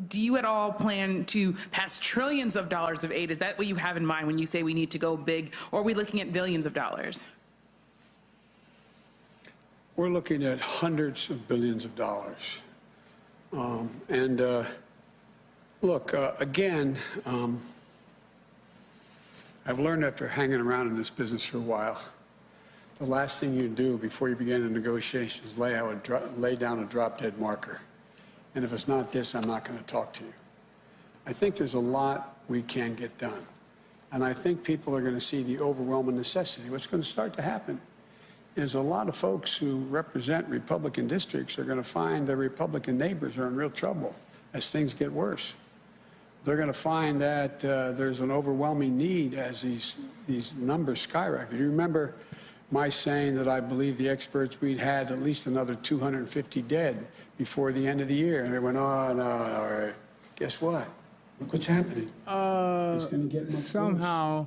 do you at all plan to pass trillions of dollars of aid? Is that what you have in mind when you say we need to go big, or are we looking at billions of dollars? We're looking at hundreds of billions of dollars. Look, again, I've learned after hanging around in this business for a while, the last thing you do before you begin a negotiation is lay down a drop-dead marker. And if it's not this, I'm not going to talk to you. I think there's a lot we can get done. And I think people are going to see the overwhelming necessity. What's going to start to happen is a lot of folks who represent Republican districts are going to find their Republican neighbors are in real trouble as things get worse. They're going to find that there's an overwhelming need as these numbers skyrocket. You remember my saying that I believe the experts we'd had at least another 250 dead before the end of the year. And they went, oh, no, all right. Guess what? Look what's happening. It's going to get much somehow,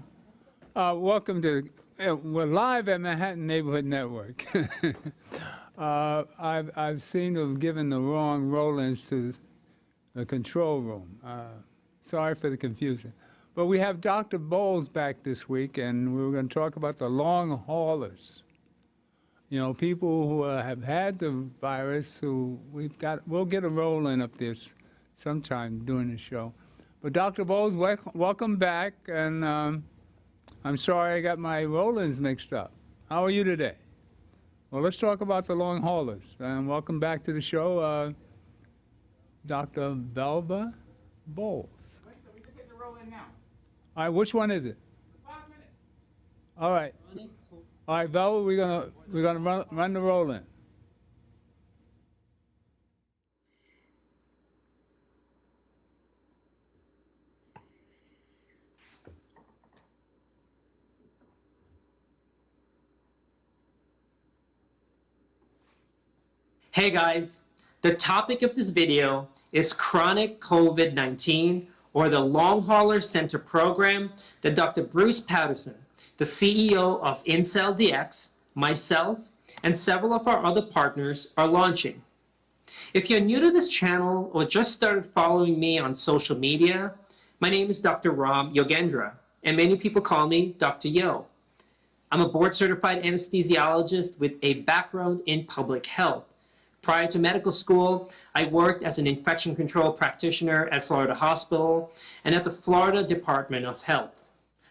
welcome to, we're live at Manhattan Neighborhood Network. I've seen to have given the wrong roll-ins to the control room. Sorry for the confusion. But we have Dr. Bowles back this week, and we're going to talk about the long haulers. You know, people who have had the virus, who we'll get a roll-in up this sometime during the show. But Dr. Bowles, welcome back, and I'm sorry I got my roll-ins mixed up. How are you today? Well, let's talk about the long haulers. And welcome back to the show, Dr. Belva Bowles. We can take the roll-in now. All right, which one is it? 5 minutes. All right. All right, Belva, we're gonna run the roll-in. Hey guys, the topic of this video is chronic COVID-19, or the Long Hauler Center program that Dr. Bruce Patterson, the CEO of IncelDX, myself, and several of our other partners are launching. If you're new to this channel or just started following me on social media, my name is Dr. Ram Yogendra, and many people call me Dr. Yo. I'm a board-certified anesthesiologist with a background in public health. Prior to medical school, I worked as an infection control practitioner at Florida Hospital and at the Florida Department of Health.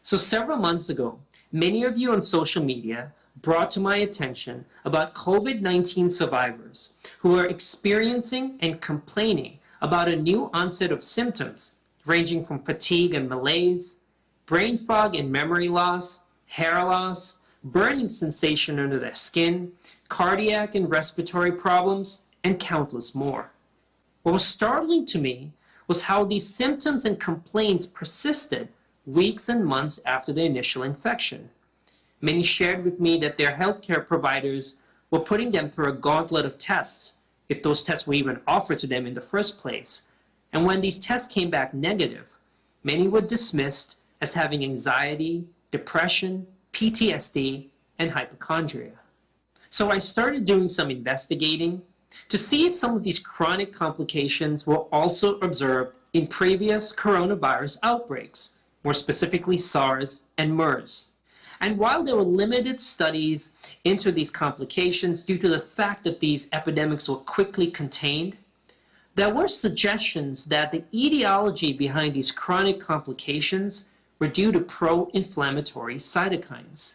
So several months ago, many of you on social media brought to my attention about COVID-19 survivors who are experiencing and complaining about a new onset of symptoms ranging from fatigue and malaise, brain fog and memory loss, hair loss, burning sensation under their skin, cardiac and respiratory problems, and countless more. What was startling to me was how these symptoms and complaints persisted weeks and months after the initial infection. Many shared with me that their healthcare providers were putting them through a gauntlet of tests, if those tests were even offered to them in the first place. And when these tests came back negative, many were dismissed as having anxiety, depression, PTSD, and hypochondria. So I started doing some investigating to see if some of these chronic complications were also observed in previous coronavirus outbreaks, more specifically SARS and MERS. And while there were limited studies into these complications due to the fact that these epidemics were quickly contained, there were suggestions that the etiology behind these chronic complications were due to pro-inflammatory cytokines.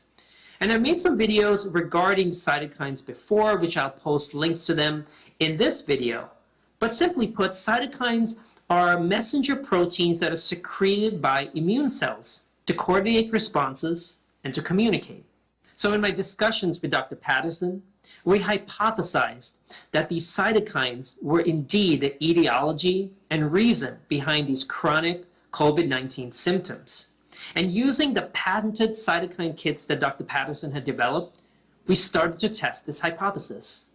And I made some videos regarding cytokines before, which I'll post links to them in this video. But simply put, cytokines are messenger proteins that are secreted by immune cells to coordinate responses and to communicate. So in my discussions with Dr. Patterson, we hypothesized that these cytokines were indeed the etiology and reason behind these chronic COVID-19 symptoms. And using the patented cytokine kits that Dr. Patterson had developed, we started to test this hypothesis.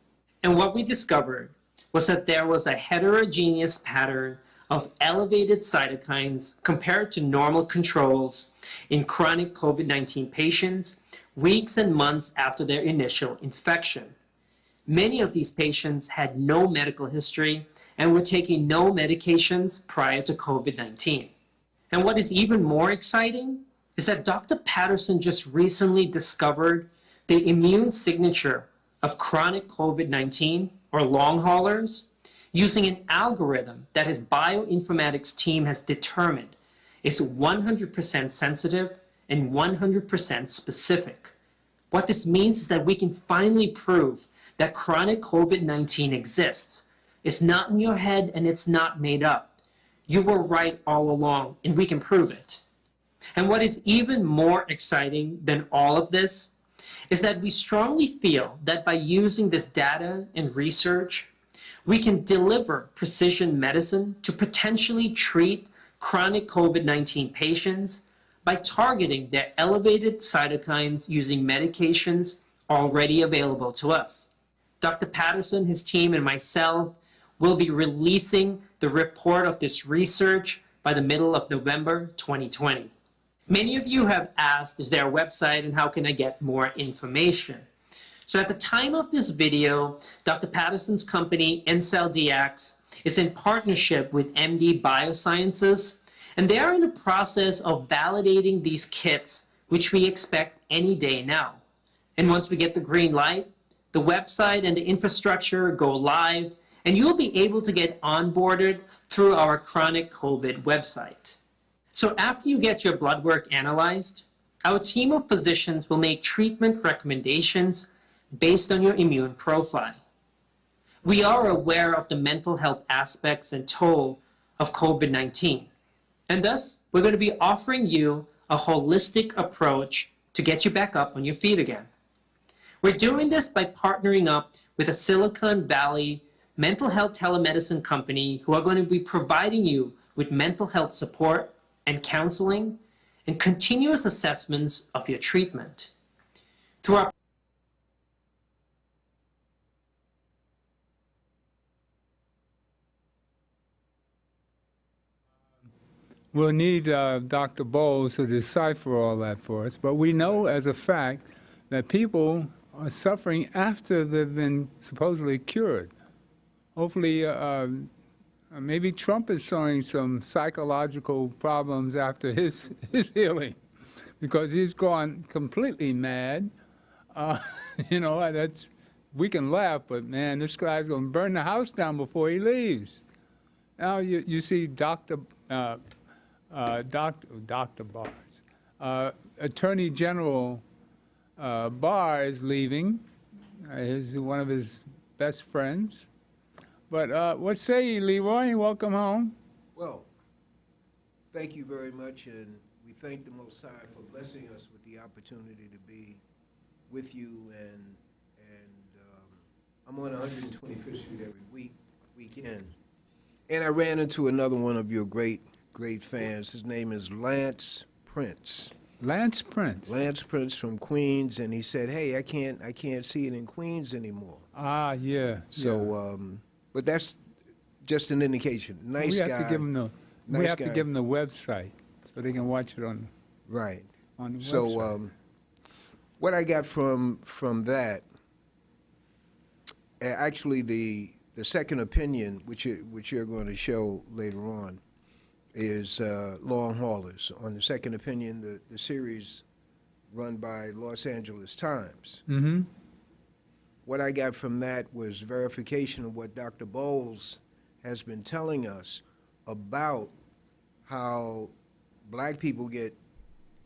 And what we discovered was that there was a heterogeneous pattern of elevated cytokines compared to normal controls in chronic COVID-19 patients weeks and months after their initial infection. Many of these patients had no medical history and were taking no medications prior to COVID-19. And what is even more exciting is that Dr. Patterson just recently discovered the immune signature of chronic COVID-19 or long haulers using an algorithm that his bioinformatics team has determined is 100% sensitive and 100% specific. What this means is that we can finally prove that chronic COVID-19 exists. It's not in your head and it's not made up. You were right all along, and we can prove it. And what is even more exciting than all of this is that we strongly feel that by using this data and research, we can deliver precision medicine to potentially treat chronic COVID-19 patients by targeting their elevated cytokines using medications already available to us. Dr. Patterson, his team, and myself will be releasing the report of this research by the middle of November 2020. Many of you have asked, is there a website and how can I get more information? So at the time of this video, Dr. Patterson's company, IncelDX, is in partnership with MD Biosciences, and they are in the process of validating these kits, which we expect any day now. And once we get the green light, the website and the infrastructure go live, and you'll be able to get onboarded through our chronic COVID website. So after you get your blood work analyzed, our team of physicians will make treatment recommendations based on your immune profile. We are aware of the mental health aspects and toll of COVID-19, and thus we're going to be offering you a holistic approach to get you back up on your feet again. We're doing this by partnering up with a Silicon Valley mental health telemedicine company who are going to be providing you with mental health support and counseling and continuous assessments of your treatment. Through our We'll need Dr. Bowles to decipher all that for us, but we know as a fact that people are suffering after they've been supposedly cured. Hopefully, maybe Trump is showing some psychological problems after his healing, because he's gone completely mad. You know, we can laugh, but man, this guy's going to burn the house down before he leaves. Now you see Dr. Barrs, Attorney General Barr is leaving. He's one of his best friends. But what say you, Leroy? Welcome home. Well, thank you very much, and we thank the Most High for blessing us with the opportunity to be with you. And I'm on 125th Street every weekend, and I ran into another one of your great fans. His name is Lance Prince. Lance Prince. Lance Prince from Queens, and he said, "Hey, I can't see it in Queens anymore." Ah, yeah. So, but that's just an indication. Nice guy. We have to give him the website so they can watch it on. Right. On the website. So, what I got from that, actually, the second opinion, which you're going to show later on, is long haulers. On the second opinion, the series run by Los Angeles Times. Mm-hmm. What I got from that was verification of what Dr. Bowles has been telling us about how black people get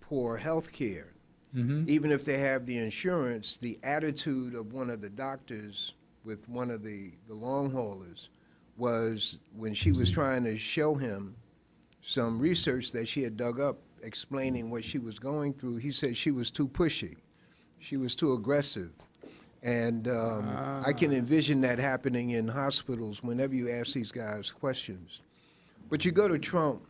poor health care. Mm-hmm. Even if they have the insurance, the attitude of one of the doctors with one of the long haulers was, when she was trying to show him some research that she had dug up explaining what she was going through, he said she was too pushy. She was too aggressive. And I can envision that happening in hospitals whenever you ask these guys questions. But you go to Trump,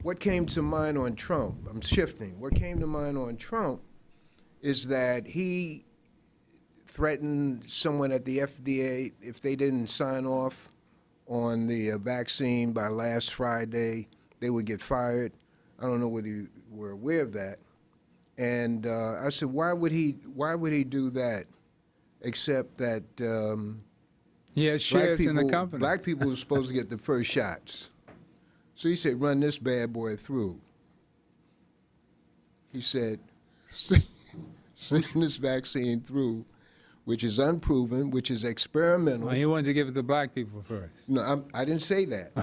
what came to mind on Trump, I'm shifting, what came to mind on Trump is that he threatened someone at the FDA if they didn't sign off on the vaccine by last Friday, they would get fired. I don't know whether you were aware of that. And I said, why would he do that except that He has shares in the company. black people were supposed to get the first shots. So he said, run this bad boy through. He said, send this vaccine through, which is unproven, which is experimental. Well, he wanted to give it to black people first. No, I didn't say that.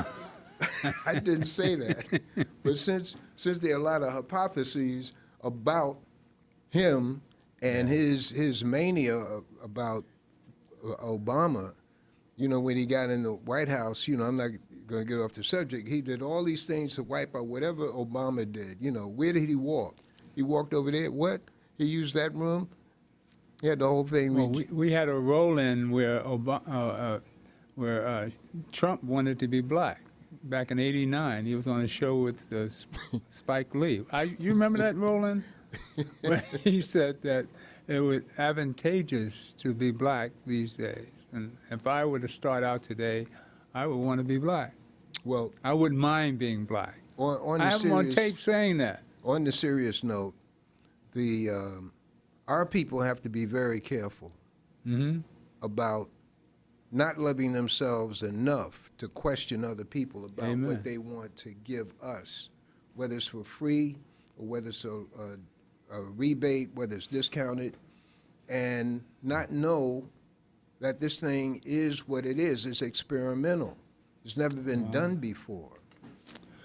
I didn't say that. But since there are a lot of hypotheses about him and his mania about Obama, you know, when he got in the White House, you know, I'm not going to get off the subject, he did all these things to wipe out whatever Obama did. You know, where did he walk? He walked over there. What? He used that room? He had the whole thing. Well, we had a roll-in where Trump wanted to be black. Back in '89, he was on a show with Spike Lee. You remember that roll-in? Where he said that it was advantageous to be black these days. And if I were to start out today, I would want to be black. Well, I wouldn't mind being black. on I the have him on serious, tape saying that. on the serious note, our people have to be very careful about not loving themselves enough to question other people about Amen. what they want to give us, whether it's for free or whether it's a rebate, whether it's discounted, and not know that this thing is what it is. It's experimental. It's never been done before.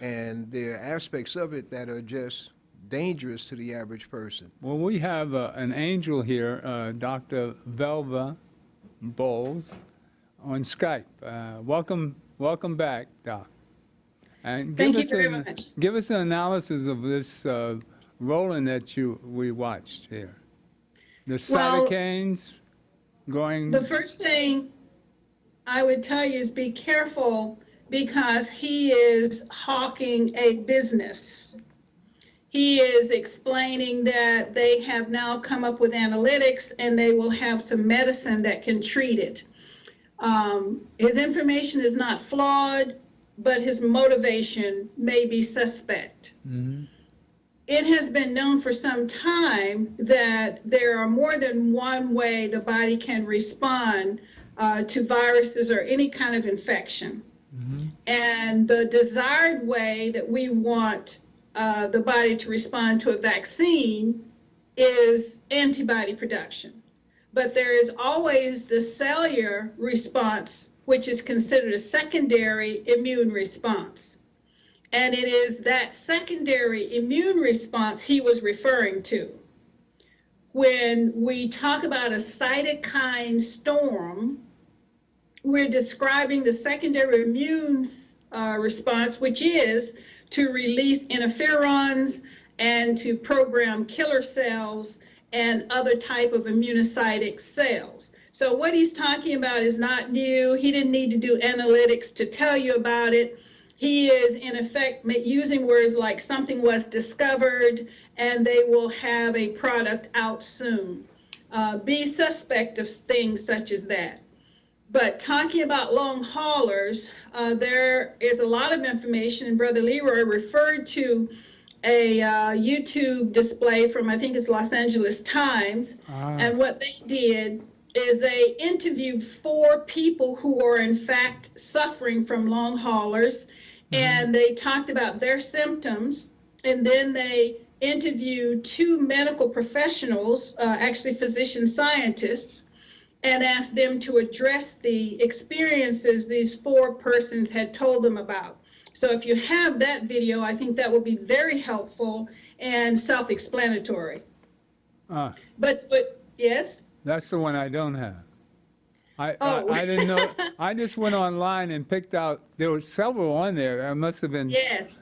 And there are aspects of it that are just dangerous to the average person. Well, we have an angel here, Dr. Velva Bowles, on Skype. Welcome back, Doc. And Thank you very much. Give us an analysis of this rolling that we watched here. The cytokines going. The first thing I would tell you is be careful, because he is hawking a business. He is explaining that they have now come up with analytics and they will have some medicine that can treat it. His information is not flawed, but his motivation may be suspect. It has been known for some time that there are more than one way the body can respond to viruses or any kind of infection. And the desired way that we want the body to respond to a vaccine is antibody production. But there is always the cellular response, which is considered a secondary immune response. And it is that secondary immune response he was referring to. When we talk about a cytokine storm, we're describing the secondary immune response, which is to release interferons and to program killer cells and other type of immunocytic cells. So what he's talking about is not new. He didn't need to do analytics to tell you about it. He is, in effect, using words like something was discovered and they will have a product out soon. Be suspect of things such as that. But talking about long haulers, there is a lot of information, and Brother Leroy referred to a YouTube display from, I think it's Los Angeles Times, and what they did is they interviewed 4 people who are in fact suffering from long haulers, and they talked about their symptoms, and then they interviewed 2 medical professionals, actually physician scientists, and asked them to address the experiences these 4 persons had told them about. So if you have that video, I think that will be very helpful and self-explanatory. But yes? That's the one I don't have. I didn't know. I just went online and picked out. There were several on there. There must have been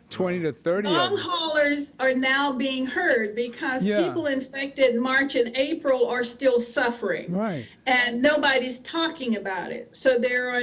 20 to 30 Long of them. haulers are now being heard because people infected March and April are still suffering. Right. And nobody's talking about it. So there are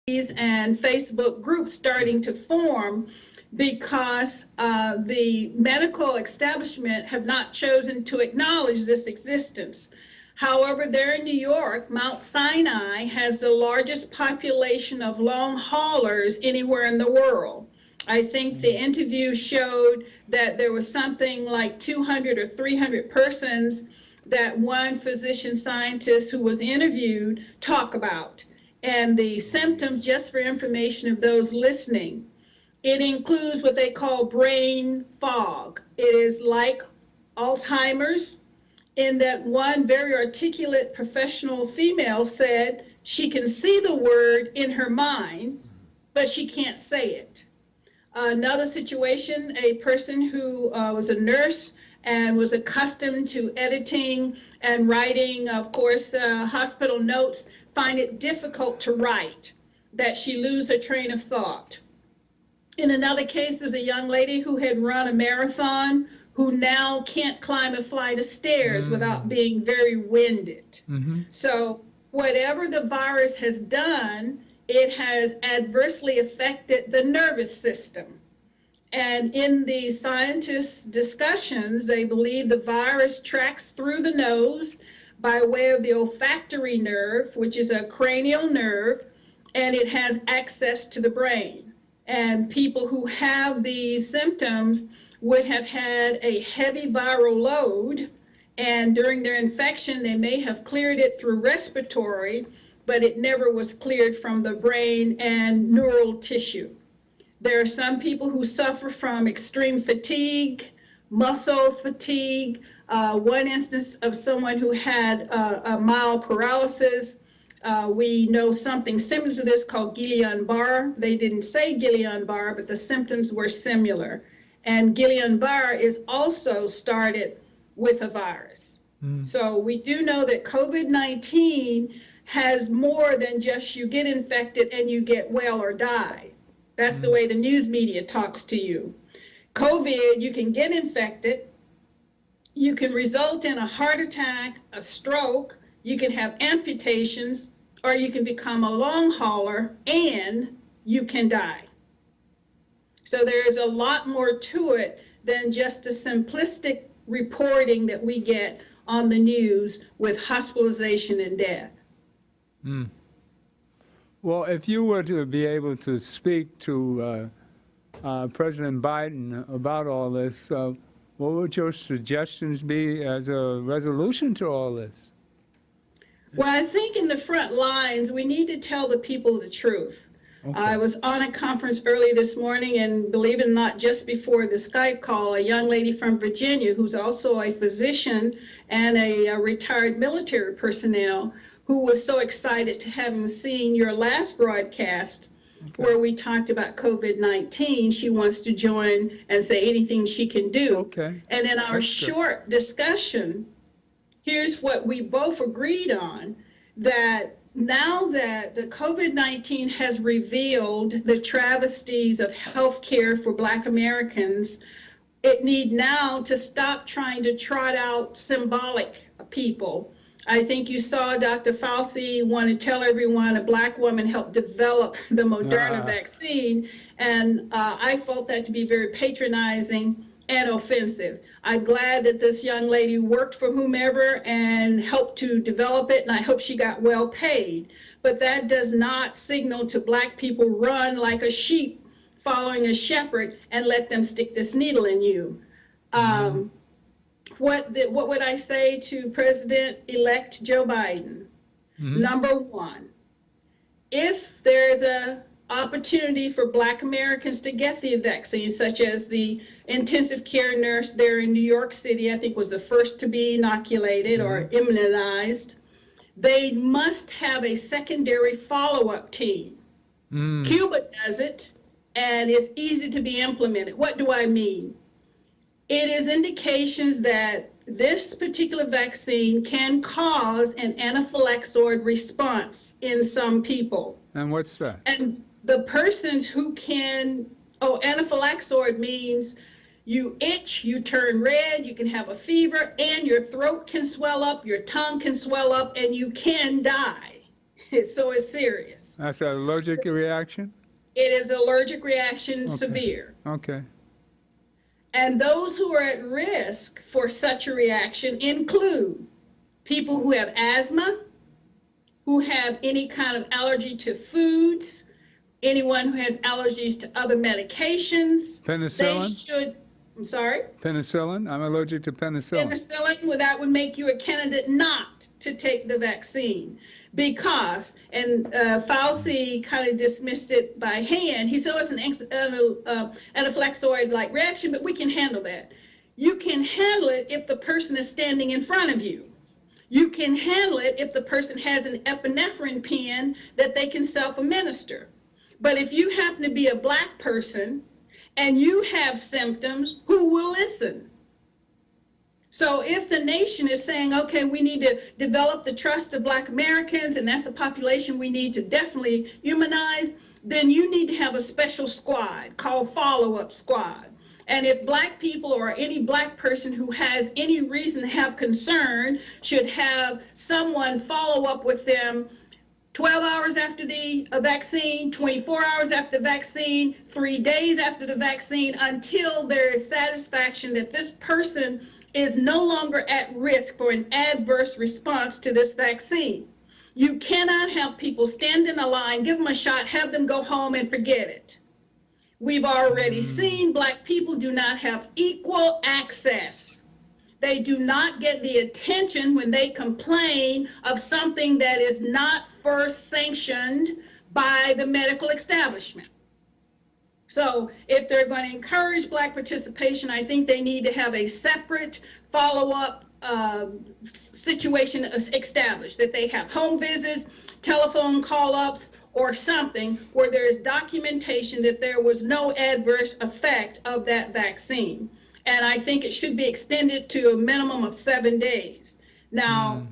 and Facebook groups starting to form because the medical establishment have not chosen to acknowledge this existence. However, there in New York, Mount Sinai has the largest population of long haulers anywhere in the world. I think the interview showed that there was something like 200 or 300 persons that one physician scientist who was interviewed talk about. And the symptoms, just for information of those listening, it includes what they call brain fog. It is like Alzheimer's, in that one very articulate professional female said she can see the word in her mind, but she can't say it. Another situation, a person who was a nurse and was accustomed to editing and writing, of course, hospital notes, find it difficult to write, that she lose her train of thought. In another case, there's a young lady who had run a marathon who now can't climb a flight of stairs without being very winded. So whatever the virus has done, it has adversely affected the nervous system. And in the scientists' discussions, they believe the virus tracks through the nose by way of the olfactory nerve, which is a cranial nerve, and it has access to the brain. And people who have these symptoms would have had a heavy viral load, and during their infection, they may have cleared it through respiratory, but it never was cleared from the brain and neural tissue. There are some people who suffer from extreme fatigue, muscle fatigue. One instance of someone who had a mild paralysis. We know something similar to this called Guillain-Barré. They didn't say Guillain-Barré, but the symptoms were similar. And Guillain-Barré is also started with a virus. So we do know that COVID-19 has more than just you get infected and you get well or die. That's the way the news media talks to you. COVID, you can get infected, you can result in a heart attack, a stroke, you can have amputations, or you can become a long hauler and you can die. So there's a lot more to it than just a simplistic reporting that we get on the news with hospitalization and death. Well, if you were to be able to speak to President Biden about all this, what would your suggestions be as a resolution to all this? Well, I think in the front lines, we need to tell the people the truth. Okay. I was on a conference early this morning, and believe it or not, just before the Skype call, a young lady from Virginia, who's also a physician and a retired military personnel, who was so excited to having seen your last broadcast where we talked about COVID-19. She wants to join and say anything she can do. Okay. And in our short discussion, here's what we both agreed on, that now that the COVID-19 has revealed the travesties of healthcare for Black Americans, it need now to stop trying to trot out symbolic people. I think you saw Dr. Fauci want to tell everyone a Black woman helped develop the Moderna vaccine, and I felt that to be very patronizing and offensive. I'm glad that this young lady worked for whomever and helped to develop it, and I hope she got well paid. But that does not signal to Black people run like a sheep following a shepherd and let them stick this needle in you. What would I say to President-elect Joe Biden? Number one, if there's a opportunity for Black Americans to get the vaccine, such as the intensive care nurse there in New York City, I think was the first to be inoculated or immunized, they must have a secondary follow-up team. Cuba does it, and it's easy to be implemented. What do I mean? It is indications that this particular vaccine can cause an anaphylaxis response in some people. And what's that? And the persons who can, anaphylaxis means you itch, you turn red, you can have a fever, and your throat can swell up, your tongue can swell up, and you can die. So it's serious. That's an allergic reaction? It is allergic reaction, severe. Okay. And those who are at risk for such a reaction include people who have asthma, who have any kind of allergy to foods, anyone who has allergies to other medications. Penicillin? They should, I'm sorry? Penicillin? I'm allergic to penicillin. Penicillin, well, that would make you a candidate not to take the vaccine because, and Fauci kind of dismissed it by hand. He said it's an anaphylactoid-like reaction, but we can handle that. You can handle it if the person is standing in front of you. You can handle it if the person has an epinephrine pen that they can self-administer. But if you happen to be a Black person and you have symptoms, who will listen? So if the nation is saying, okay, we need to develop the trust of Black Americans, and that's a population we need to definitely humanize, then you need to have a special squad called follow-up squad. And if Black people or any Black person who has any reason to have concern should have someone follow up with them 12 hours after the vaccine, 24 hours after the vaccine, 3 days after the vaccine, until there is satisfaction that this person is no longer at risk for an adverse response to this vaccine. You cannot have people stand in a line, give them a shot, have them go home and forget it. We've already seen Black people do not have equal access. They do not get the attention when they complain of something that is not first sanctioned by the medical establishment. So if they're going to encourage Black participation, I think they need to have a separate follow-up situation established, that they have home visits, telephone call-ups, or something where there is documentation that there was no adverse effect of that vaccine. And I think it should be extended to a minimum of 7 days. Now,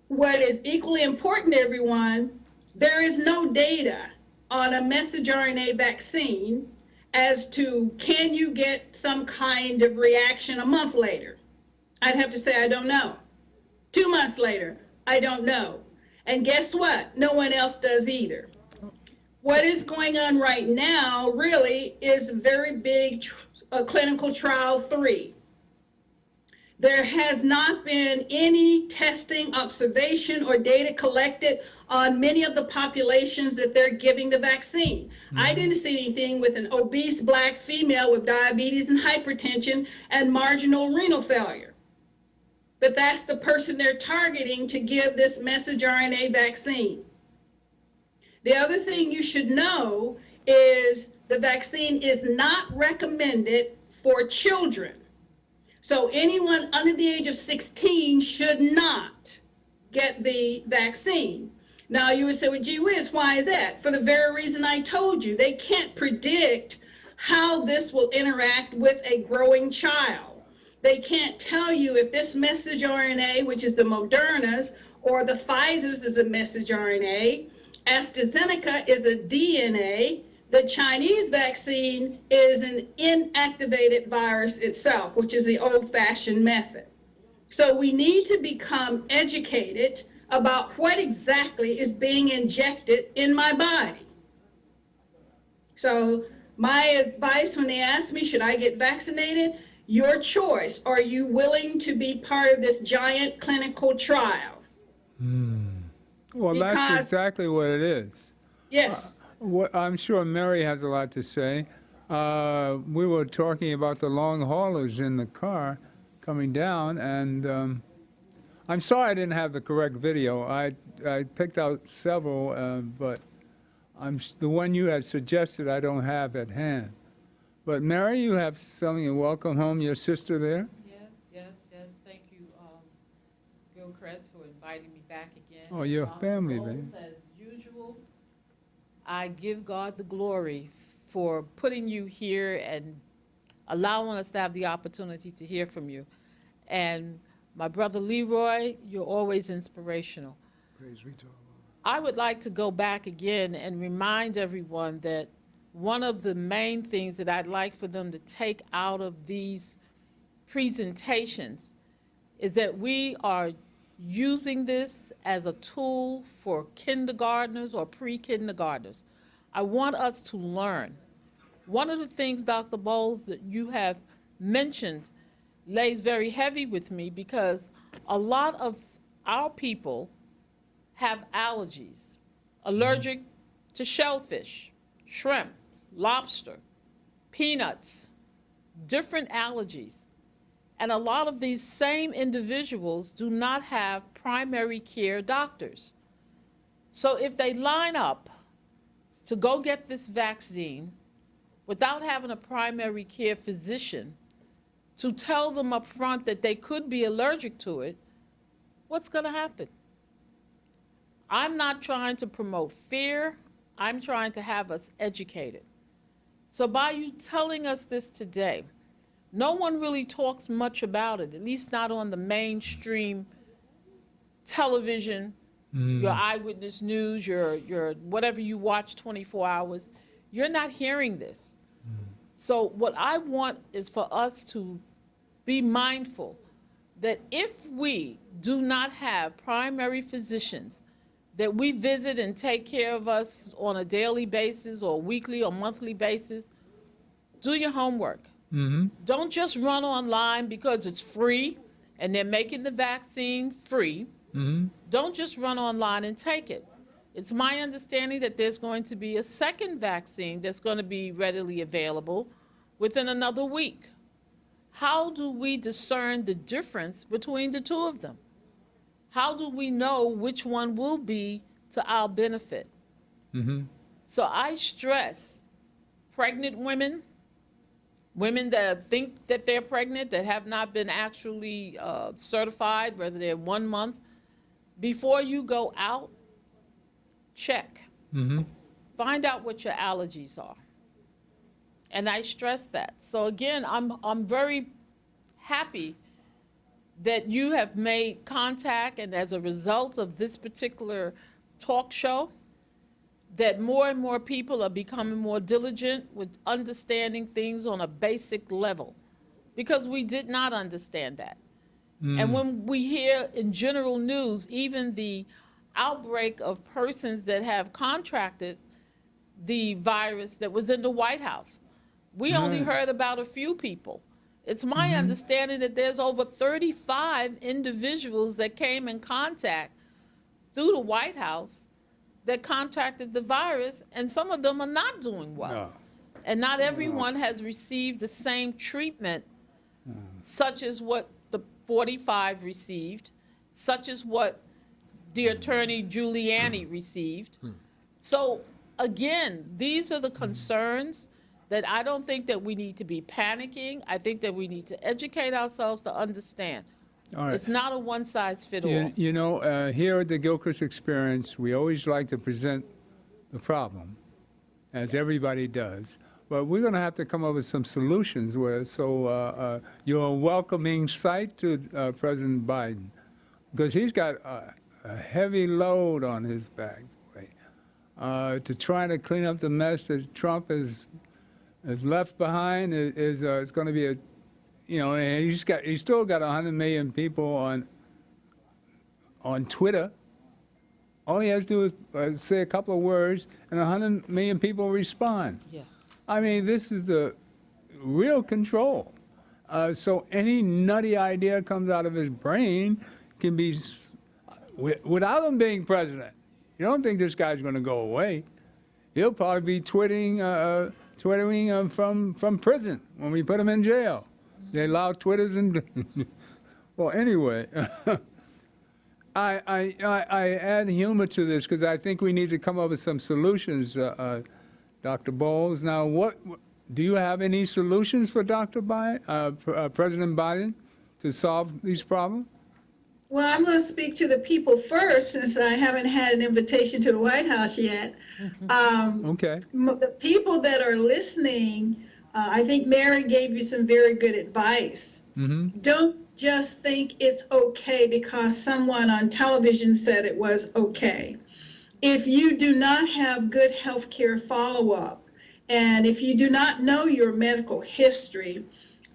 what is equally important, everyone, there is no data on a messenger RNA vaccine as to can you get some kind of reaction a month later. I'd have to say I don't know. 2 months later, I don't know. And guess what? No one else does either. What is going on right now really is a very big clinical trial 3. There has not been any testing, observation, or data collected on many of the populations that they're giving the vaccine. I didn't see anything with an obese Black female with diabetes and hypertension and marginal renal failure. But that's the person they're targeting to give this messenger RNA vaccine. The other thing you should know is the vaccine is not recommended for children. So anyone under the age of 16 should not get the vaccine. Now you would say, well, gee whiz, why is that? For the very reason I told you. They can't predict how this will interact with a growing child. They can't tell you if this messenger RNA, which is the Moderna's, or the Pfizer's is a messenger RNA, AstraZeneca is a DNA. The Chinese vaccine is an inactivated virus itself, which is the old-fashioned method. So we need to become educated about what exactly is being injected in my body. So my advice when they ask me, should I get vaccinated? Your choice. Are you willing to be part of this giant clinical trial? Well, that's exactly what it is. Yes. I'm sure Mary has a lot to say. We were talking about the long haulers in the car coming down, and I'm sorry I didn't have the correct video. I picked out several, but the one you had suggested I don't have at hand. But Mary, you have something, and welcome home your sister there. Yes. Thank you, Mr. Gilchrist, for inviting me back again. Oh, your family, baby. As usual, I give God the glory for putting you here and allowing us to have the opportunity to hear from you. And my brother Leroy, you're always inspirational. Praise be to I Allah. would like to go back again and remind everyone that one of the main things that I'd like for them to take out of these presentations is that we are using this as a tool for kindergartners or pre-kindergartners. I want us to learn. One of the things, Dr. Bowles, that you have mentioned lays very heavy with me because a lot of our people have allergies, allergic to shellfish, shrimp, lobster, peanuts, different allergies. And a lot of these same individuals do not have primary care doctors. So if they line up to go get this vaccine without having a primary care physician to tell them up front that they could be allergic to it, what's going to happen? I'm not trying to promote fear. I'm trying to have us educated. So by you telling us this today, no one really talks much about it, at least not on the mainstream television, your eyewitness news, your whatever you watch 24 hours. You're not hearing this. So what I want is for us to be mindful that if we do not have primary physicians that we visit and take care of us on a daily basis or weekly or monthly basis, do your homework. Don't just run online because it's free and they're making the vaccine free. Don't just run online and take it. It's my understanding that there's going to be a second vaccine that's going to be readily available within another week. How do we discern the difference between the two of them? How do we know which one will be to our benefit? So I stress pregnant women, women that think that they're pregnant, that have not been actually certified, whether they're 1 month, before you go out, check. Find out what your allergies are. And I stress that. So again, I'm very happy that you have made contact, and as a result of this particular talk show, that more and more people are becoming more diligent with understanding things on a basic level, because we did not understand that. And when we hear in general news, even the outbreak of persons that have contracted the virus that was in the White House, we only heard about a few people. It's my understanding that there's over 35 individuals that came in contact through the White House that contracted the virus, and some of them are not doing well. And not everyone has received the same treatment, such as what the 45 received, such as what the attorney Giuliani received. So again, these are the concerns that I don't think that we need to be panicking. I think that we need to educate ourselves to understand. All right. It's not a one-size-fits-all. You know, here at the Gilchrist Experience, we always like to present the problem, as everybody does. But we're going to have to come up with some solutions. So you're a welcoming sight to President Biden, because he's got a heavy load on his back, boy. To try to clean up the mess that Trump has left behind is going to be a, you know, and he's still got 100 million people on Twitter. All he has to do is say a couple of words, and 100 million people respond. Yes. I mean, this is the real control. So any nutty idea comes out of his brain can be, without him being president. You don't think this guy's going to go away? He'll probably be twittering from prison when we put him in jail. They allow Twitters and well, anyway, I add humor to this because I think we need to come up with some solutions, Dr. Bowles. Now, what do you have any solutions for Dr. Biden, President Biden, to solve these problems? Well, I'm going to speak to the people first, since I haven't had an invitation to the White House yet. Okay. The people that are listening, I think Mary gave you some very good advice. Don't just think it's okay because someone on television said it was okay. If you do not have good health care follow-up, and if you do not know your medical history,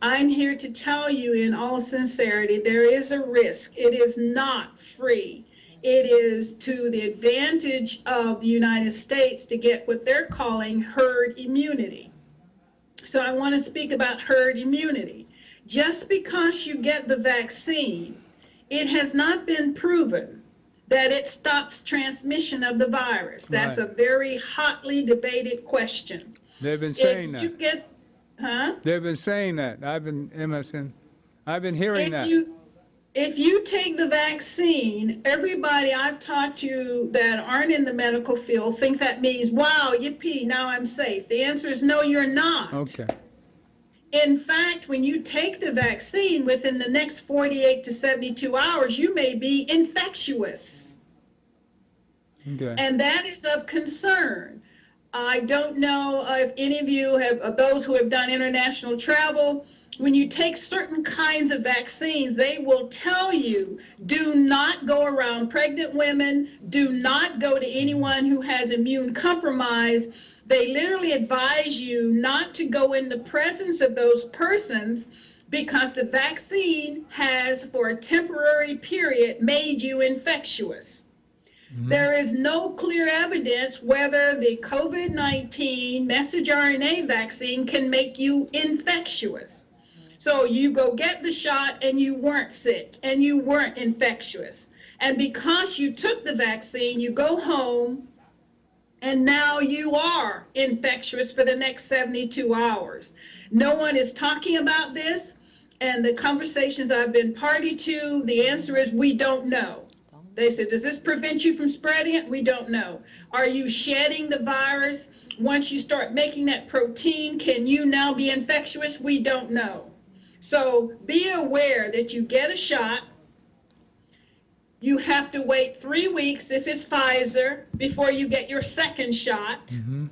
I'm here to tell you in all sincerity, there is a risk. It is not free. It is to the advantage of the United States to get what they're calling herd immunity. So I want to speak about herd immunity. Just because you get the vaccine, it has not been proven that it stops transmission of the virus. That's Right. a very hotly debated question. They've been saying that. Huh? They've been saying that. Emerson, I've been hearing that. If you take the vaccine, everybody I've talked to that aren't in the medical field think that means, wow, yippee, now I'm safe. The answer is no, you're not. Okay. In fact, when you take the vaccine, within the next 48 to 72 hours, you may be infectious. Okay. And that is of concern. I don't know if any of you have, those who have done international travel, when you take certain kinds of vaccines, they will tell you, do not go around pregnant women, do not go to anyone who has immune compromise. They literally advise you not to go in the presence of those persons because the vaccine has, for a temporary period, made you infectious. There is no clear evidence whether the COVID-19 messenger RNA vaccine can make you infectious. So you go get the shot and you weren't sick and you weren't infectious. And because you took the vaccine, you go home and now you are infectious for the next 72 hours. No one is talking about this. And the conversations I've been party to, the answer is we don't know. They said, does this prevent you from spreading it? We don't know. Are you shedding the virus? Once you start making that protein, can you now be infectious? We don't know. So be aware that you get a shot. You have to wait 3 weeks if it's Pfizer before you get your second shot. Mm-hmm.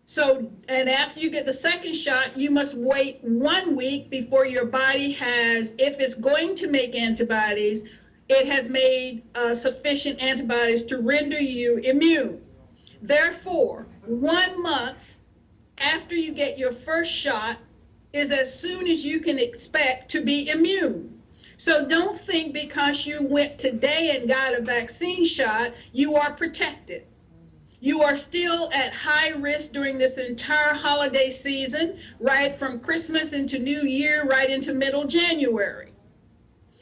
So, and after you get the second shot, you must wait 1 week before your body has, if it's going to make antibodies, it has made sufficient antibodies to render you immune. Therefore, 1 month after you get your first shot is as soon as you can expect to be immune. So don't think because you went today and got a vaccine shot, you are protected. You are still at high risk during this entire holiday season, right from Christmas into New Year, right into middle January.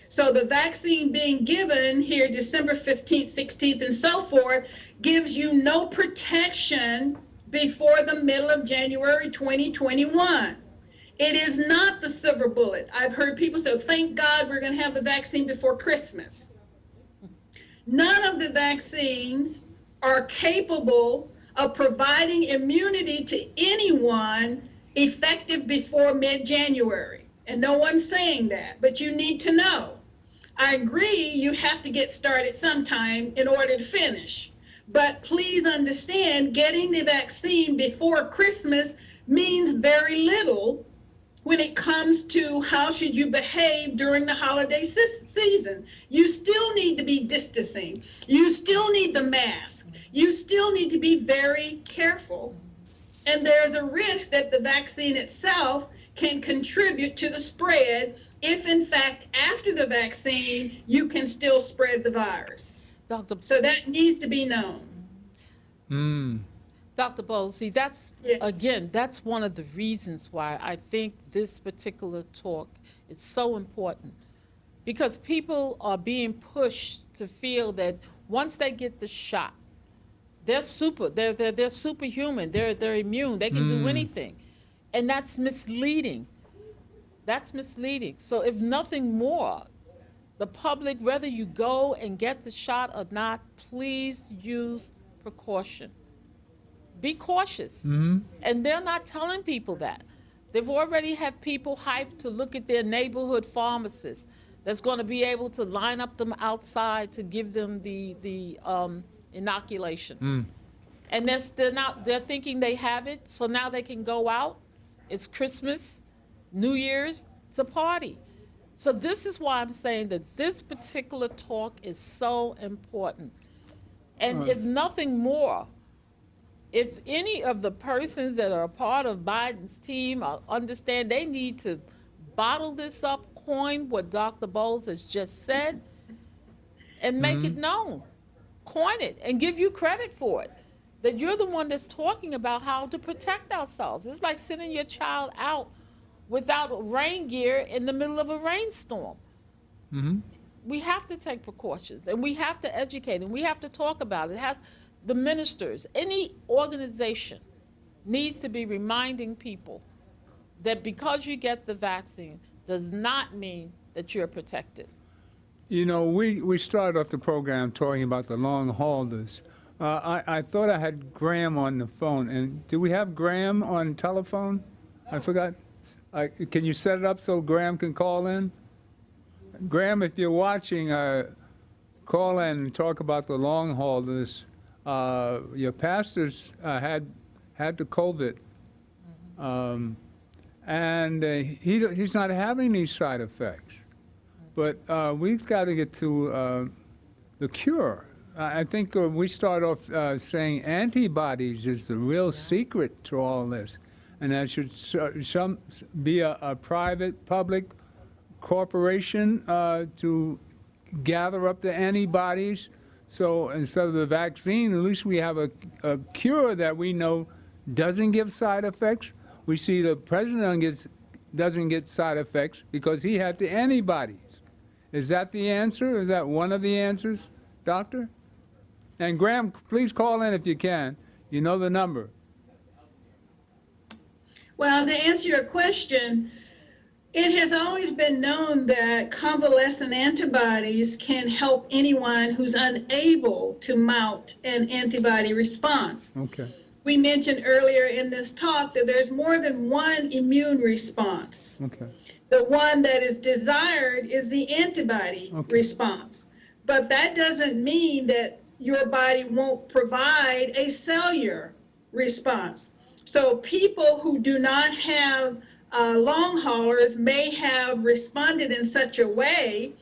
So the vaccine being given here December 15th, 16th, and so forth gives you no protection before the middle of January 2021. It is not the silver bullet. I've heard people say, thank God we're going to have the vaccine before Christmas. None of the vaccines are capable of providing immunity to anyone effective before mid-January. And no one's saying that, but you need to know. I agree you have to get started sometime in order to finish. But please understand, getting the vaccine before Christmas means very little when it comes to how should you behave during the holiday season. You still need to be distancing. You still need the mask. You still need to be very careful. And there's a risk that the vaccine itself can contribute to the spread if, in fact, after the vaccine, you can still spread the virus. So that needs to be known. Dr. Bowles, see, that's, Yes. again, that's one of the reasons why I think this particular talk is so important. Because people are being pushed to feel that once they get the shot, they're superhuman, they're immune, they can do anything. And that's misleading. That's misleading. So if nothing more, the public, whether you go and get the shot or not, please use precaution. Be cautious. And they're not telling people that. They've already had people hyped to look at their neighborhood pharmacist that's going to be able to line up them outside to give them the inoculation. And they're thinking they have it, so now they can go out. It's Christmas, New Year's, it's a party. So this is why I'm saying that this particular talk is so important. And if nothing more, if any of the persons that are a part of Biden's team understand they need to bottle this up, coin what Dr. Bowles has just said, and make it known. Coin it and give you credit for it. That you're the one that's talking about how to protect ourselves. It's like sending your child out without rain gear in the middle of a rainstorm. We have to take precautions, and we have to educate, and we have to talk about it. The ministers, any organization needs to be reminding people that because you get the vaccine does not mean that you're protected. You know, we started off the program talking about the long haulers. I thought I had Graham on the phone, and do we have Graham on telephone? I forgot. Can you set it up so Graham can call in? Graham, if you're watching, call in and talk about the long haulers. Your pastors had the COVID, and he's not having these side effects. But we've got to get to the cure. I think we start off saying antibodies is the real secret to all this. And that should be a private, public corporation to gather up the antibodies. So instead of the vaccine, at least we have a cure that we know doesn't give side effects. We see the president doesn't get side effects because he had the antibodies. Is that the answer? Is that one of the answers, doctor? And Graham, please call in if you can. You know the number. Well, to answer your question, it has always been known that convalescent antibodies can help anyone who's unable to mount an antibody response. Okay. We mentioned earlier in this talk that there's more than one immune response. Okay. The one that is desired is the antibody response. But that doesn't mean that your body won't provide a cellular response. So people who do not have long haulers may have responded in such a way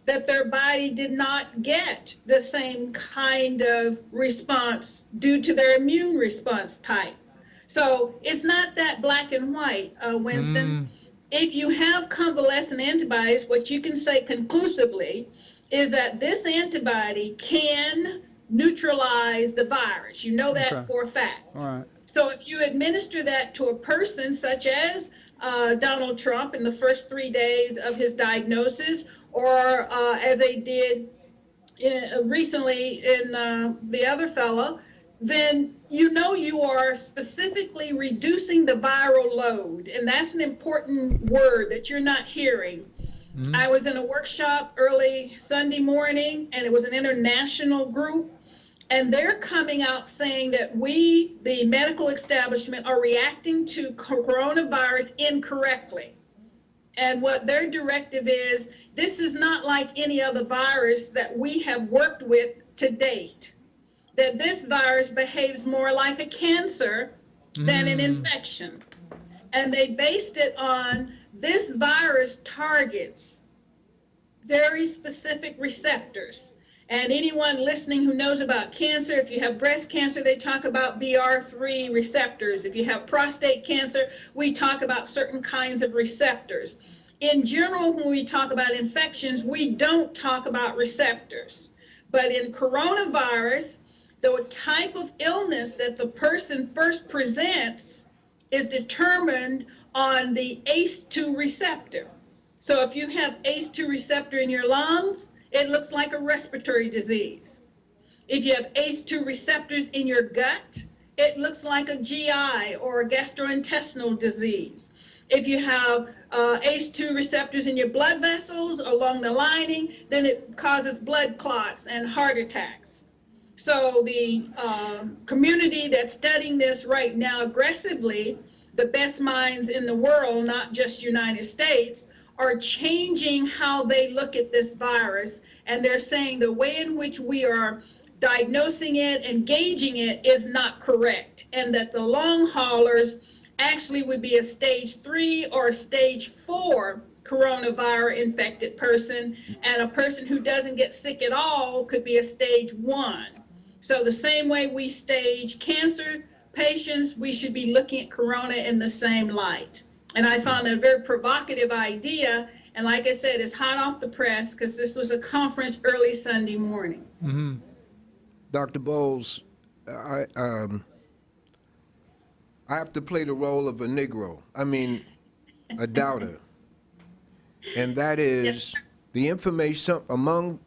that their body did not get the same kind of response due to their immune response type. So it's not that black and white, Winston. If you have convalescent antibodies, what you can say conclusively is that this antibody can neutralize the virus. You know that for a fact. All right. So if you administer that to a person such as Donald Trump in the first 3 days of his diagnosis, or as they did recently in the other fellow, then you know you are specifically reducing the viral load. And that's an important word that you're not hearing. I was in a workshop early Sunday morning, and it was an international group. And they're coming out saying that we, the medical establishment, are reacting to coronavirus incorrectly. And what their directive is, this is not like any other virus that we have worked with to date. That this virus behaves more like a cancer than an infection. And they based it on this virus targets very specific receptors. And anyone listening who knows about cancer, if you have breast cancer, they talk about BR3 receptors. If you have prostate cancer, we talk about certain kinds of receptors. In general, when we talk about infections, we don't talk about receptors. But in coronavirus, the type of illness that the person first presents is determined on the ACE2 receptor. So if you have ACE2 receptor in your lungs, it looks like a respiratory disease. If you have ACE2 receptors in your gut, it looks like a GI or a gastrointestinal disease. If you have ACE2 receptors in your blood vessels along the lining, then it causes blood clots and heart attacks. So the community that's studying this right now aggressively, the best minds in the world, not just United States, are changing how they look at this virus. And they're saying the way in which we are diagnosing it and gauging it is not correct. And that the long haulers actually would be a stage 3 or a stage 4 coronavirus infected person. And a person who doesn't get sick at all could be a stage 1. So the same way we stage cancer patients, we should be looking at corona in the same light. And I found that a very provocative idea. And like I said, it's hot off the press because this was a conference early Sunday morning. Dr. Bowles, I have to play the role of a Negro. I mean, a doubter. And that is the information among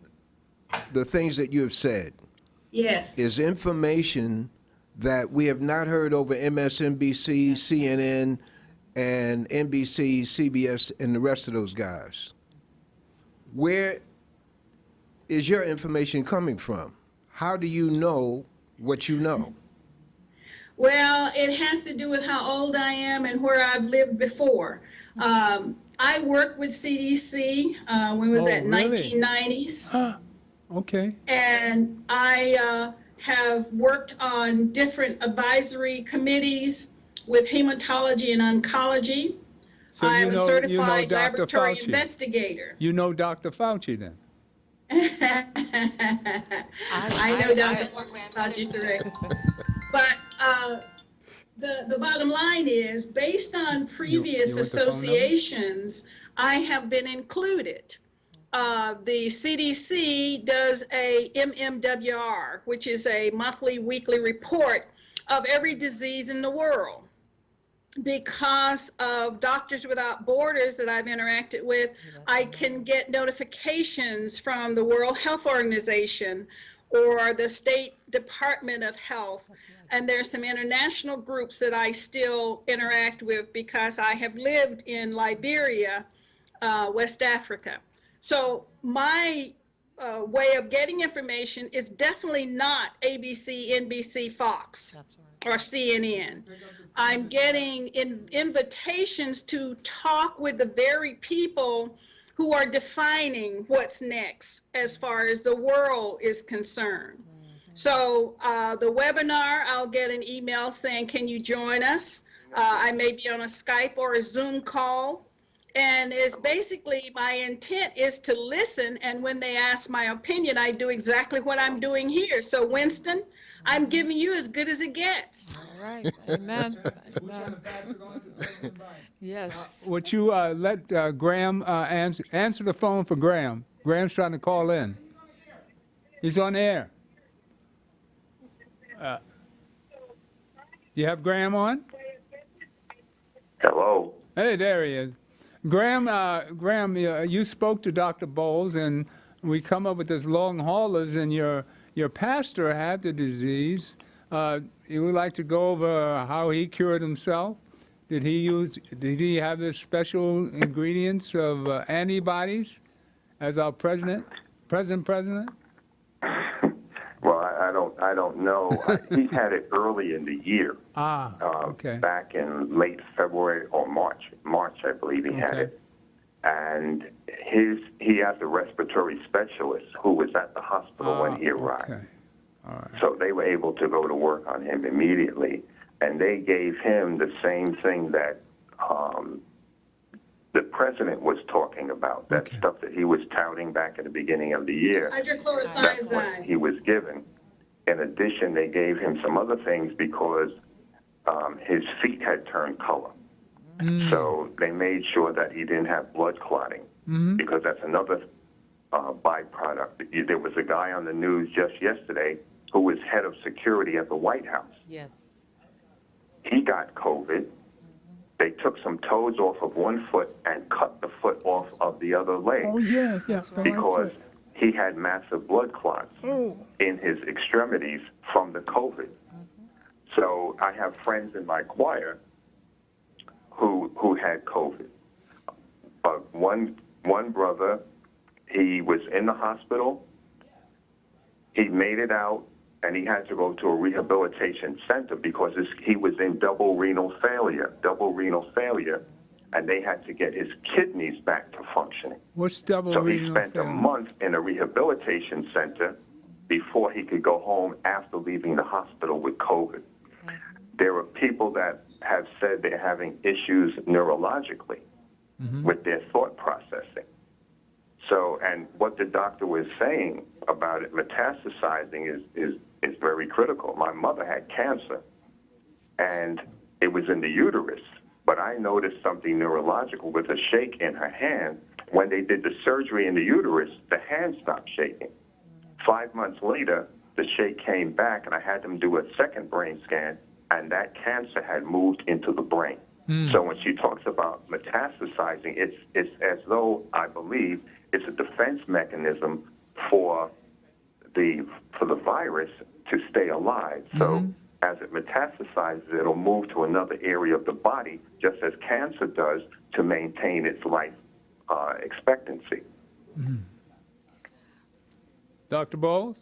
the things that you have said. Yes. Is information that we have not heard over MSNBC, CNN, and NBC, CBS, and the rest of those guys. Where is your information coming from? How do you know what you know? Well, it has to do with how old I am and where I've lived before. I worked with CDC when it was Oh, at really? 1990s. Okay. And I have worked on different advisory committees with hematology and oncology. So I'm a certified Dr. laboratory Fauci. investigator. You know Dr. Fauci then? I know Dr. Fauci directly. But the bottom line is, based on previous you want the phone number? associations, I have been included. The CDC does a MMWR, which is a monthly, weekly report of every disease in the world. Because of Doctors Without Borders that I've interacted with, I can get notifications from the World Health Organization or the State Department of Health. And there's some international groups that I still interact with because I have lived in Liberia, West Africa. So my way of getting information is definitely not ABC, NBC, Fox, or CNN. I'm getting invitations to talk with the very people who are defining what's next as far as the world is concerned. So the webinar, I'll get an email saying, can you join us? I may be on a Skype or a Zoom call. And it's basically, my intent is to listen, and when they ask my opinion, I do exactly what I'm doing here. So Winston, I'm giving you as good as it gets. All right, amen. Amen. Yes. Would you let Graham answer the phone for Graham? Graham's trying to call in. He's on the air. You have Graham on? Hello. Hey, there he is. Graham, you spoke to Dr. Bowles, and we come up with this long haulers, and your pastor had the disease. You would like to go over how he cured himself? Did he have the special ingredients of antibodies as our present president? Well, I don't know. He had it early in the year. Okay. Back in late February or March, I believe he had it. And he has a respiratory specialist who was at the hospital when he arrived. Okay. All right. So they were able to go to work on him immediately, and they gave him the same thing that the president was talking about, that stuff that he was touting back at the beginning of the year. That's what Hydrochlorothiazide. he was given. In addition, they gave him some other things because his feet had turned color. So they made sure that he didn't have blood clotting, because that's another byproduct. There was a guy on the news just yesterday who was head of security at the White House. Yes. He got COVID. They took some toes off of one foot and cut the foot off of the other leg. Oh, yeah. Because he had massive blood clots in his extremities from the COVID. So I have friends in my choir who had COVID. But one brother, he was in the hospital. He made it out, and he had to go to a rehabilitation center because he was in double renal failure, and they had to get his kidneys back to functioning. What's double So he renal spent failure? a month in a rehabilitation center before he could go home after leaving the hospital with COVID. There are people that have said they're having issues neurologically with their thought processing. So, and what the doctor was saying about it metastasizing is very critical. My mother had cancer, and it was in the uterus, but I noticed something neurological with a shake in her hand. When they did the surgery in the uterus, the hand stopped shaking. 5 months later, the shake came back, and I had them do a second brain scan, and that cancer had moved into the brain. So when she talks about metastasizing, it's as though, I believe, it's a defense mechanism for the virus to stay alive. So as it metastasizes, it'll move to another area of the body, just as cancer does, to maintain its life expectancy. Dr. Bowles?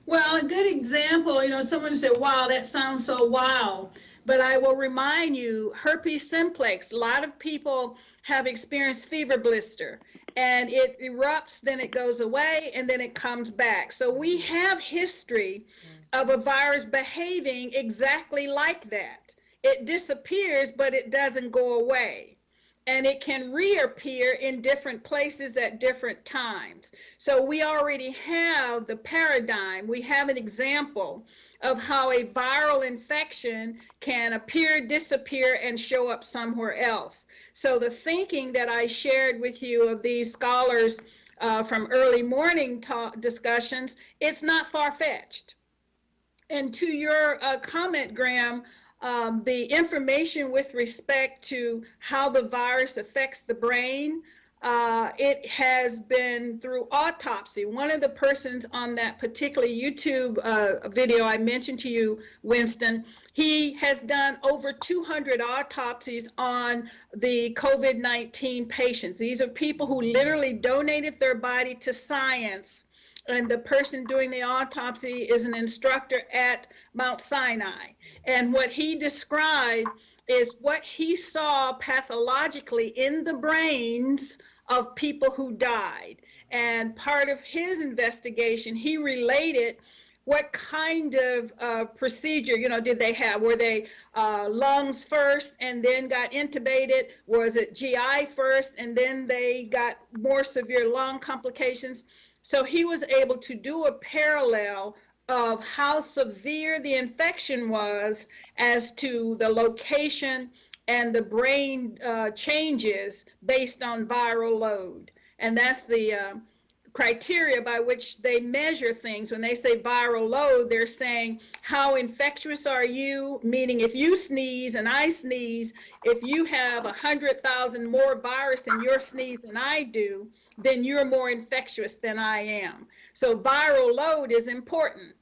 Well, a good example, someone said, wow, that sounds so wow. But I will remind you, herpes simplex, a lot of people have experienced fever blister, and it erupts, then it goes away, and then it comes back. So we have history of a virus behaving exactly like that. It disappears, but it doesn't go away. And it can reappear in different places at different times. So we already have the paradigm. We have an example of how a viral infection can appear, disappear, and show up somewhere else. So the thinking that I shared with you of these scholars from early morning discussions, it's not far-fetched. And to your comment, Graham, the information with respect to how the virus affects the brain, it has been through autopsy. One of the persons on that particular YouTube video I mentioned to you, Winston, he has done over 200 autopsies on the COVID-19 patients. These are people who literally donated their body to science, and the person doing the autopsy is an instructor at Mount Sinai. And what he described is what he saw pathologically in the brains of people who died. And part of his investigation, he related what kind of procedure, did they have? Were they lungs first and then got intubated? Was it GI first and then they got more severe lung complications? So he was able to do a parallel of how severe the infection was as to the location and the brain changes based on viral load. And that's the criteria by which they measure things. When they say viral load, they're saying how infectious are you, meaning if you sneeze and I sneeze, if you have 100,000 more virus in your sneeze than I do, then you're more infectious than I am. So viral load is important.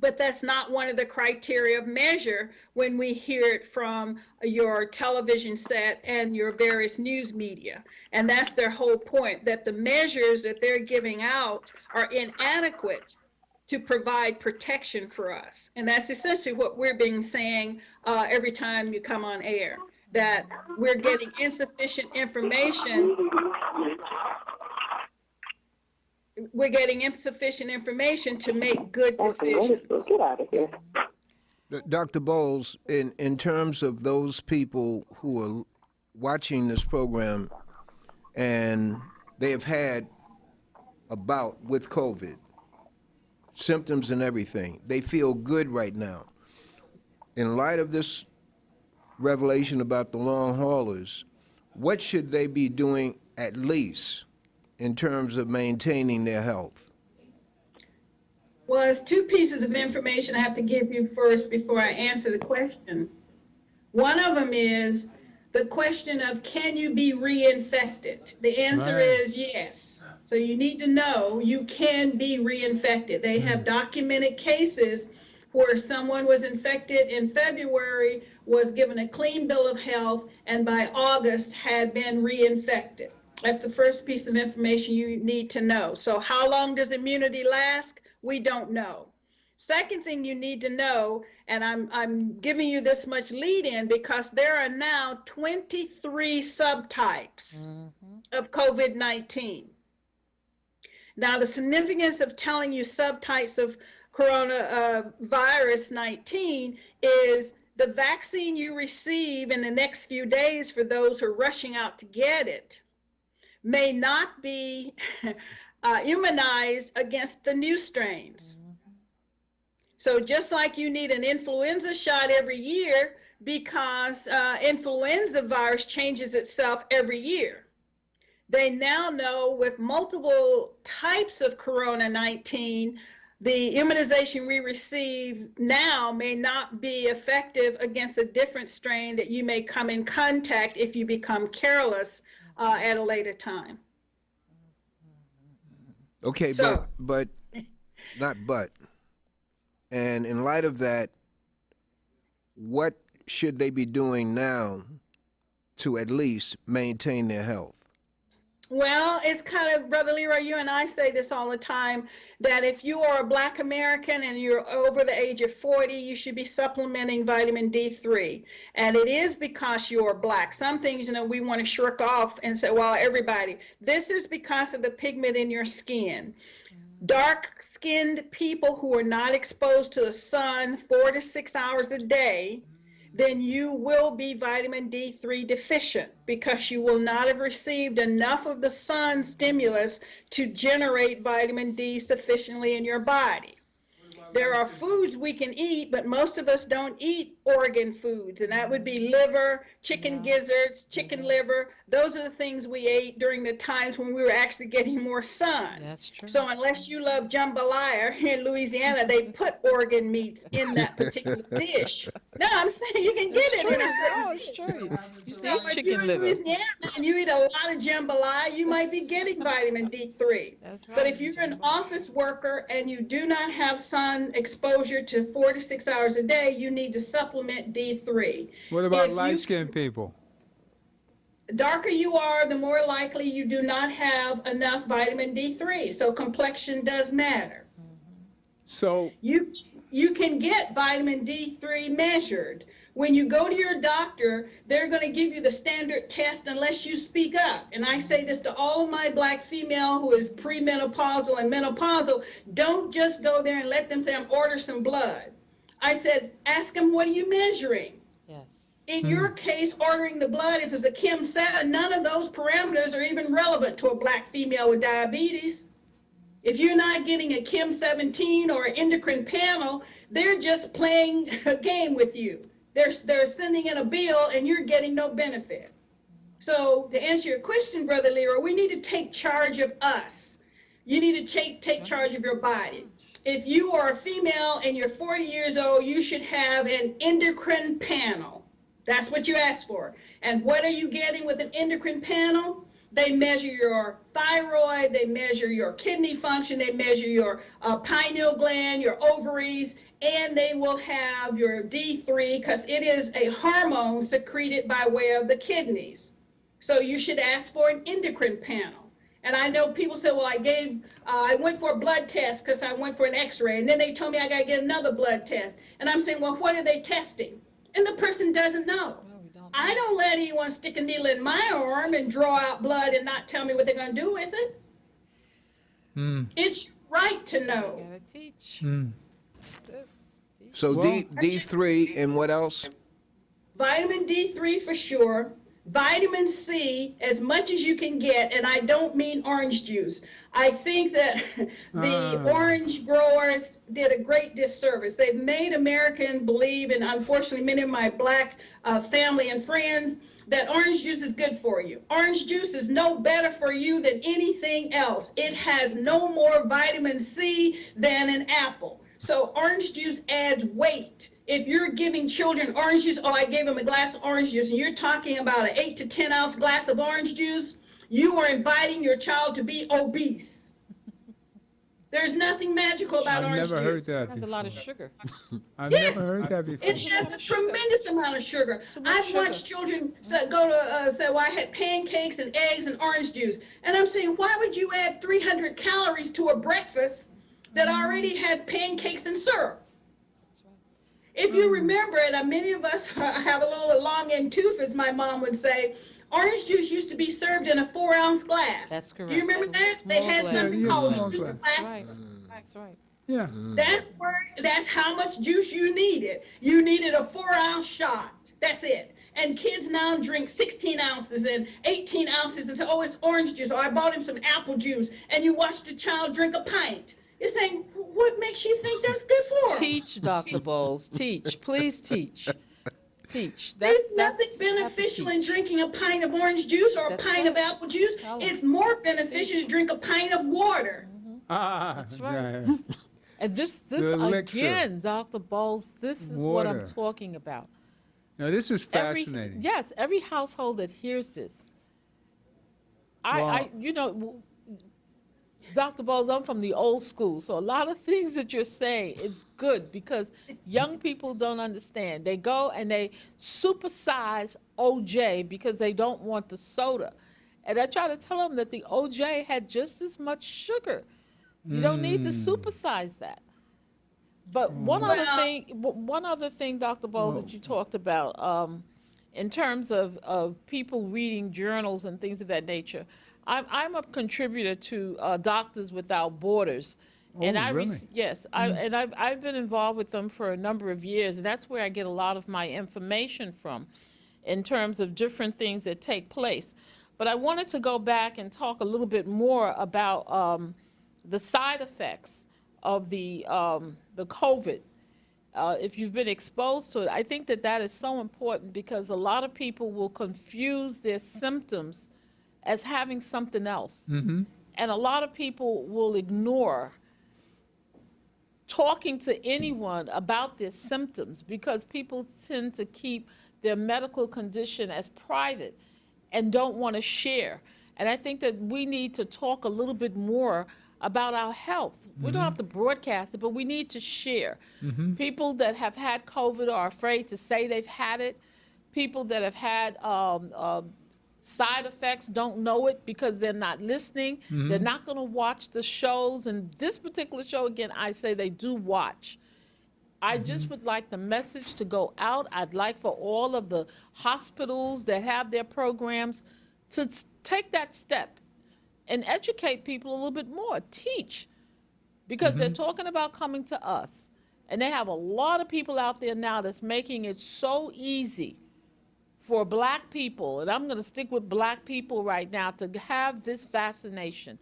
But that's not one of the criteria of measure when we hear it from your television set and your various news media. And that's their whole point, that the measures that they're giving out are inadequate to provide protection for us. And that's essentially what we're being saying every time you come on air, that we're getting insufficient information. We're getting insufficient information to make good decisions. Get out of here. Dr. Bowles, in terms of those people who are watching this program and they have had a bout with COVID, symptoms and everything, they feel good right now. In light of this revelation about the long haulers, what should they be doing at least in terms of maintaining their health? Well, there's two pieces of information I have to give you first before I answer the question. One of them is the question of, can you be reinfected? The answer is yes. So you need to know you can be reinfected. They have documented cases where someone was infected in February, was given a clean bill of health, and by August had been reinfected. That's the first piece of information you need to know. So how long does immunity last? We don't know. Second thing you need to know, and I'm giving you this much lead in because there are now 23 subtypes of COVID-19. Now, the significance of telling you subtypes of coronavirus 19 is the vaccine you receive in the next few days for those who are rushing out to get it may not be immunized against the new strains. So just like you need an influenza shot every year because influenza virus changes itself every year, they now know with multiple types of Corona-19, the immunization we receive now may not be effective against a different strain that you may come in contact if you become careless at a later time. Okay, So, but, not but. And in light of that, what should they be doing now to at least maintain their health? Well, it's kind of, Brother Leroy, you and I say this all the time, that if you are a Black American and you're over the age of 40, you should be supplementing vitamin D3. And it is because you're Black. Some things, you know, we want to shirk off and say, well, everybody. This is because of the pigment in your skin. Dark-skinned people who are not exposed to the sun 4 to 6 hours a day, then you will be vitamin D3 deficient because you will not have received enough of the sun stimulus to generate vitamin D sufficiently in your body. There are foods we can eat, but most of us don't eat organ foods, and that would be liver, chicken gizzards, chicken liver. Those are the things we ate during the times when we were actually getting more sun. That's true. So unless you love jambalaya here in Louisiana, they put organ meats in that particular dish. No, I'm saying you can get it in a certain No, it's dish. true. You So say if chicken you're in liver. Louisiana and you eat a lot of jambalaya, you might be getting vitamin D3. That's right. But if you're an office worker and you do not have sun exposure to 4 to 6 hours a day, you need to supplement D3. What about If you- light-skinned people? The darker you are, the more likely you do not have enough vitamin D3. So complexion does matter. So, You can get vitamin D3 measured. When you go to your doctor, they're going to give you the standard test unless you speak up. And I say this to all of my Black female who is premenopausal and menopausal, don't just go there and let them say, I'm ordering some blood. I said, ask them, what are you measuring? Yes. In your case, ordering the blood, if it's a Kim 7, none of those parameters are even relevant to a Black female with diabetes. If you're not getting a Kim 17 or an endocrine panel, they're just playing a game with you. They're sending in a bill and you're getting no benefit. So to answer your question, Brother Leroy, we need to take charge of us. You need to take charge of your body. If you are a female and you're 40 years old, you should have an endocrine panel. That's what you asked for. And what are you getting with an endocrine panel? They measure your thyroid, they measure your kidney function, they measure your pineal gland, your ovaries, and they will have your D3 because it is a hormone secreted by way of the kidneys. So you should ask for an endocrine panel. And I know people say, well, I went for a blood test because I went for an x-ray, and then they told me I got to get another blood test. And I'm saying, well, what are they testing? And the person doesn't know. I don't let anyone stick a needle in my arm and draw out blood and not tell me what they're going to do with it. It's your right to know. You gotta teach. So Well- D3 and what else? Vitamin D3 for sure. Vitamin C, as much as you can get, and I don't mean orange juice. I think that the orange growers did a great disservice. They've made Americans believe, and unfortunately many of my Black family and friends, that orange juice is good for you. Orange juice is no better for you than anything else. It has no more vitamin C than an apple. So orange juice adds weight. If you're giving children orange juice, oh, I gave them a glass of orange juice, and you're talking about an 8 to 10 ounce glass of orange juice, you are inviting your child to be obese. There's nothing magical about I've orange never heard juice. that That's a before. lot of sugar. I've Yes. never heard that before. It has a tremendous amount of sugar. Too much I've sugar. watched children go to say, well, I had pancakes and eggs and orange juice. And I'm saying, why would you add 300 calories to a breakfast that already has pancakes and syrup? If you remember it, many of us have a little long end tooth, as my mom would say. Orange juice used to be served in a 4 ounce glass. That's correct. Do you remember that? Small They had glass. something Yeah, called small juice glass. That's glasses. right. That's right. Yeah. That's how much juice you needed. You needed a 4 ounce shot. That's it. And kids now drink 16 ounces and 18 ounces and say, oh, it's orange juice. Or I bought him some apple juice. And you watch the child drink a pint. You're saying, what makes you think that's good for him? Teach, Dr. Bowles. Teach. Please teach. Teach. There's nothing you have to beneficial in teach. drinking a pint of orange juice or a That's pint right. of apple juice. Tell 'em. It's more beneficial to drink a pint of water. That's right. yeah. And this The elixir. again, Dr. Bowles, this is what I'm Water. talking about. Now, this is fascinating. Yes, every household that hears this. Well- Dr. Bowles, I'm from the old school, so a lot of things that you're saying is good because young people don't understand. They go and they supersize OJ because they don't want the soda. And I try to tell them that the OJ had just as much sugar. You don't need to supersize that. But Well, one other thing, Dr. Bowles, that you talked about, in terms of people reading journals and things of that nature, I'm a contributor to Doctors Without Borders. And Oh, really? yes, I've been involved with them for a number of years, and that's where I get a lot of my information from in terms of different things that take place. But I wanted to go back and talk a little bit more about the side effects of the COVID. If you've been exposed to it, I think that that is so important because a lot of people will confuse their symptoms as having something else. And a lot of people will ignore talking to anyone about their symptoms because people tend to keep their medical condition as private and don't want to share. And I think that we need to talk a little bit more about our health. We don't have to broadcast it, but we need to share. People that have had COVID are afraid to say they've had it. People that have had side effects don't know it because they're not listening. They're not going to watch the shows. And this particular show, again, I say they do watch. I just would like the message to go out. I'd like for all of the hospitals that have their programs to take that step and educate people a little bit more, teach, because they're talking about coming to us. And they have a lot of people out there now that's making it so easy for black people, and I'm going to stick with black people right now, to have this vaccination,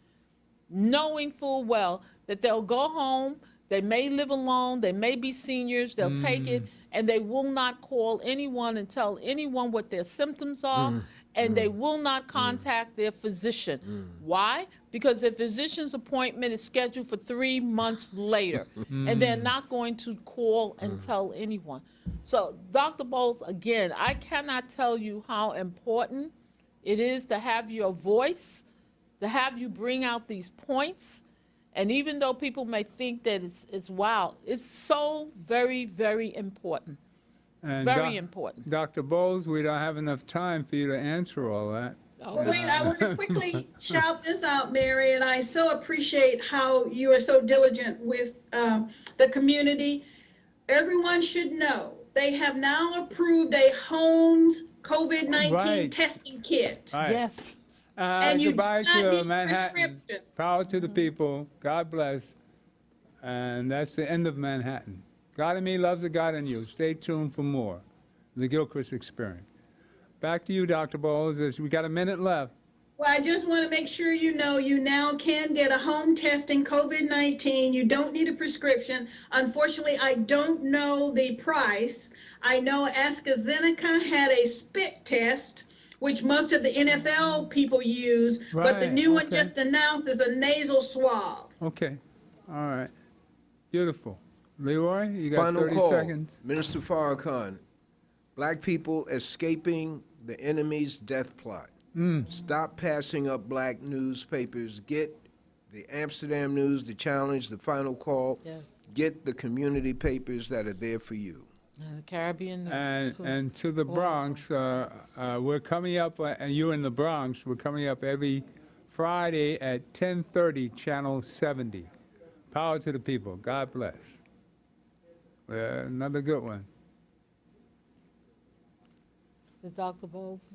knowing full well that they'll go home, they may live alone, they may be seniors, they'll take it, and they will not call anyone and tell anyone what their symptoms are, and they will not contact their physician. Why? Because their physician's appointment is scheduled for 3 months later, and they're not going to call and tell anyone. So, Dr. Bowles, again, I cannot tell you how important it is to have your voice, to have you bring out these points. And even though people may think that it's wow, it's so very, very important. And Very important. Dr. Bowles, we don't have enough time for you to answer all that. well, wait, I want to quickly shout this out, Mary, and I so appreciate how you are so diligent with the community. Everyone should know they have now approved a home COVID-19 Right. testing kit. Right. Yes. And you do Goodbye not to need Manhattan. prescription. Power to the people. God bless. And that's the end of Manhattan. God in me loves the God in you. Stay tuned for more. The Gilchrist Experience. Back to you, Dr. Bowles. We got a minute left. Well, I just want to make sure you know you now can get a home testing COVID-19. You don't need a prescription. Unfortunately, I don't know the price. I know AstraZeneca had a spit test, which most of the NFL people use, but the Right, new one okay. just announced is a nasal swab. Okay. All right. Beautiful. Leroy, you got Final 30 call, seconds. Minister Farrakhan. Black people escaping the enemy's death plot. Stop passing up black newspapers. Get the Amsterdam News, the Challenge, the Final Call. Yes. Get the community papers that are there for you. And the Caribbean news, And, too. and to the Bronx, we're coming up, and you in the Bronx, we're coming up every Friday at 10:30, Channel 70. Power to the people. God bless. Another good one. The Dr. Bowles.